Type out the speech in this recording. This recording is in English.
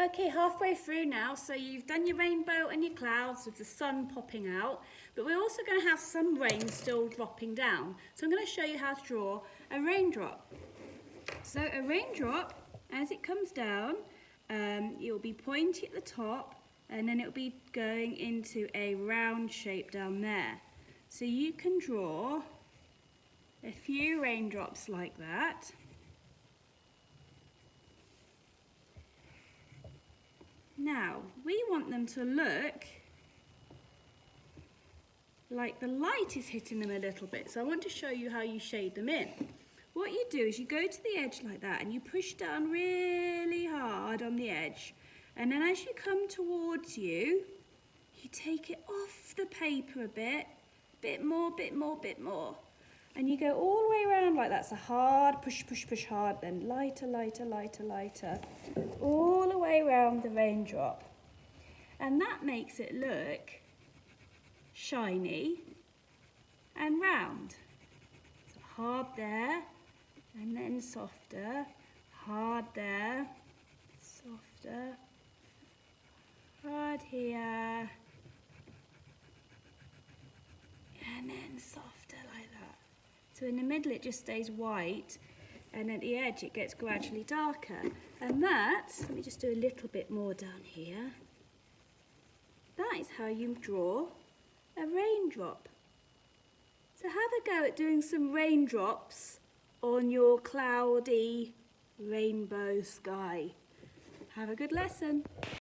Okay, halfway through now, so you've done your rainbow and your clouds with the sun popping out, but we're also going to have some rain still dropping down. So I'm going to show you how to draw a raindrop. So a raindrop, as it comes down, it will be pointy at the top and then it will be going into a round shape down there. So you can draw a few raindrops like that. Now, we want them to look like the light is hitting them a little bit. So I want to show you how you shade them in. What you do is you go to the edge like that and you push down really hard on the edge. And then as you come towards you take it off the paper a bit more. And you go all the way around like that. So hard, push hard, then lighter, all the way around the raindrop. And that makes it look shiny and round. So hard there, and then softer, hard there, softer, hard here, and then softer like that. So in the middle it just stays white, and at the edge it gets gradually darker. And that, let me just do a little bit more down here. That is how you draw a raindrop. So have a go at doing some raindrops on your cloudy rainbow sky. Have a good lesson.